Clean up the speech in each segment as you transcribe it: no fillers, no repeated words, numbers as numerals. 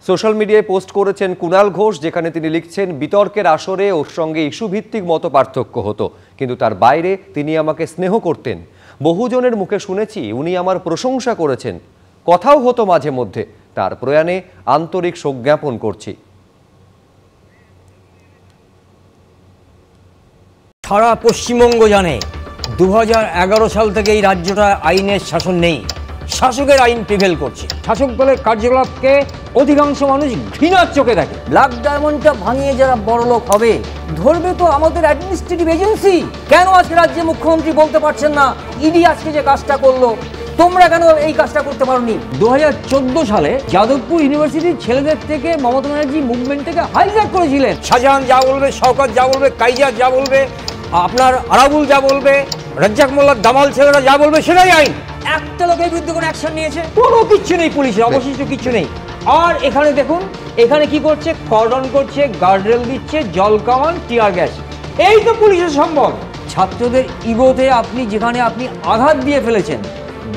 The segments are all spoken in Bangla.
সোশ্যাল মিডিয়ায় পোস্ট করেছেন কুণাল ঘোষ, যেখানে তিনি লিখছেন, বিতর্কের আসরে ওর সঙ্গে ইস্যুভিত্তিক মত পার্থক্য হতো, কিন্তু তার বাইরে তিনি আমাকে স্নেহ করতেন। বহুজনের মুখে শুনেছি উনি আমার প্রশংসা করেছেন, কথাও হতো মাঝে মধ্যে। তার প্রয়াণে আন্তরিক শোক জ্ঞাপন করছি। সারা পশ্চিমবঙ্গ জানে 2011 সাল থেকে এই রাজ্যটা আইনের শাসন নেই, শাসকের আইন প্রিভেল করছে। শাসক দলের কার্যকলাপকে অধিকাংশ মানুষ ঘৃণার চোখে দেখে। ব্ল্যাক ডায়মন্ডটা ভাঙিয়ে যারা বড়লোক হবে ধরবে তো আমাদের অ্যাডমিনিস্ট্রেটিভ এজেন্সি। কেন আজকে রাজ্যে মুখ্যমন্ত্রী বলতে পারছেন না ইডি আজকে যে কাজটা করলো তোমরা কেন এই কাজটা করতে পারোনি? 2014 সালে যাদবপুর ইউনিভার্সিটির ছেলেদের থেকে মমতা ব্যানার্জি মুভমেন্টটাকে হাইজ্যাক করেছিলেন। শাহজাহান যা বলবে, শওকত যা বলবে, কাইজার যা বলবে, আপনার আরাবুল যা বলবে, রাজ্জাক মোল্লার দামাল ছেলেরা যা বলবে সেটাই আইন। একটা লোকের বিরুদ্ধে কোনো অ্যাকশন নিয়েছে? কোনো কিচ্ছু নেই, পুলিশের অবশিষ্ট কিচ্ছু নেই। আর এখানে দেখুন, এখানে কি করছে, কর্ডন করছে, গার্ডরেল দিচ্ছে, জল কামান, টিয়ার গ্যাস। এই তো পুলিশের সম্ভব। ছাত্রদের ইগোতে আপনি যেখানে আপনি আঘাত দিয়ে ফেলেছেন,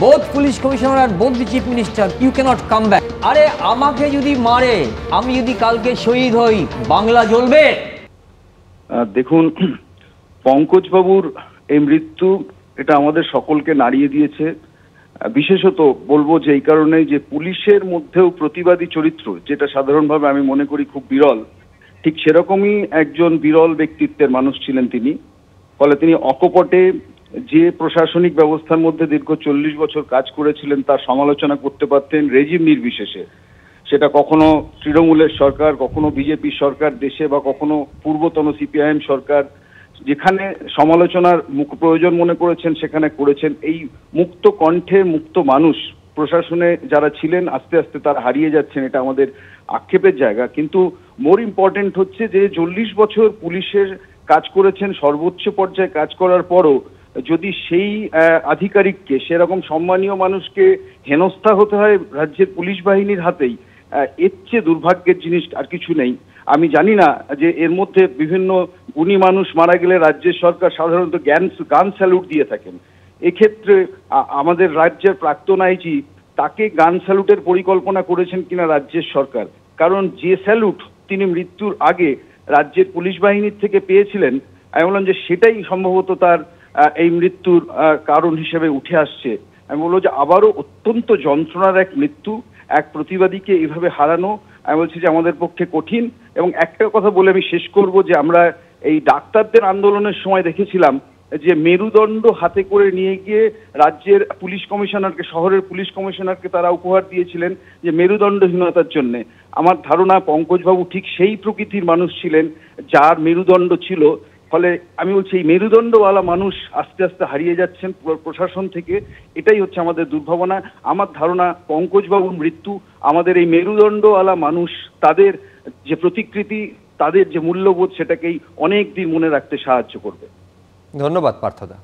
বোথ পুলিশ কমিশনার আর both the chief minister, you can't come back. আরে আমাকে যদি মারে, আমি যদি কালকে শহীদ হই, বাংলা জ্বলবে? দেখুন, পঙ্কজবাবুর এই মৃত্যু এটা আমাদের সকলকে নাড়িয়ে দিয়েছে। বিশেষত বলবো যে এই কারণেই যে পুলিশের মধ্যেও প্রতিবাদী চরিত্র, যেটা সাধারণভাবে আমি মনে করি খুব বিরল, ঠিক সেরকমই একজন বিরল ব্যক্তিত্বের মানুষ ছিলেন তিনি। ফলে তিনি অকপটে যে প্রশাসনিক ব্যবস্থার মধ্যে দীর্ঘ 40 বছর কাজ করেছিলেন তার সমালোচনা করতে পারতেন রেজিম নির্বিশেষে। সেটা কখনো তৃণমূলের সরকার, কখনো বিজেপি সরকার দেশে, বা কখনো পূর্বতন সিপিআইএম সরকার, যেখানে সমালোচনার প্রয়োজন মনে করেছেন সেখানে করেছেন। এই মুক্ত কণ্ঠে মুক্ত মানুষ প্রশাসনে যারা ছিলেন আস্তে আস্তে তারা হারিয়ে যাচ্ছেন, এটা আমাদের আক্ষেপের জায়গা। কিন্তু মোর ইম্পর্টেন্ট হচ্ছে যে 40 বছর পুলিশের কাজ করেছেন, সর্বোচ্চ পর্যায়ে কাজ করার পরও যদি সেই আধিকারিককে, সেরকম সম্মানীয় মানুষকে হেনস্থা হতে হয় রাজ্যের পুলিশ বাহিনীর হাতেই, এর চেয়ে দুর্ভাগ্যের জিনিস আর কিছু নেই। আমি জানি না যে এর মধ্যে বিভিন্ন গুণী মানুষ মারা গেলে রাজ্যের সরকার সাধারণত গান স্যালুট দিয়ে থাকেন। এক্ষেত্রে আমাদের রাজ্যের প্রাক্তন আইজি, তাকে গান স্যালুটের পরিকল্পনা করেছেন কিনা রাজ্যের সরকার? কারণ যে স্যালুট তিনি মৃত্যুর আগে রাজ্যের পুলিশ বাহিনীর থেকে পেয়েছিলেন, আমি বললাম যে সেটাই সম্ভবত তার এই মৃত্যুর কারণ হিসেবে উঠে আসছে। আমি বলবো যে আবারও অত্যন্ত যন্ত্রণার এক মৃত্যু, এক প্রতিবাদীকে এইভাবে হারানো, আমি বলছি যে আমাদের পক্ষে কঠিন। এবং একটা কথা বলে আমি শেষ করব যে আমরা এই ডাক্তারদের আন্দোলনের সময় দেখেছিলাম যে মেরুদণ্ড হাতে করে নিয়ে গিয়ে রাজ্যের পুলিশ কমিশনারকে, শহরের পুলিশ কমিশনারকে তারা উপহার দিয়েছিলেন যে মেরুদণ্ডহীনতার জন্য। আমার ধারণা পঙ্কজবাবু ঠিক সেই প্রকৃতির মানুষ ছিলেন যার মেরুদণ্ড ছিল। ফলে আমি বলছি এই মেরুদণ্ডওয়ালা মানুষ আস্তে আস্তে হারিয়ে যাচ্ছেন প্রশাসন থেকে, এটাই হচ্ছে আমাদের দুর্ভাবনা। আমার ধারণা পঙ্কজবাবুর মৃত্যু আমাদের এই মেরুদণ্ডওয়ালা মানুষ, তাদের যে প্রতিকৃতি, তাদের যে মূল্যবোধ, সেটাকেই অনেক দিন মনে রাখতে সাহায্য করবে। ধন্যবাদ পার্থদা।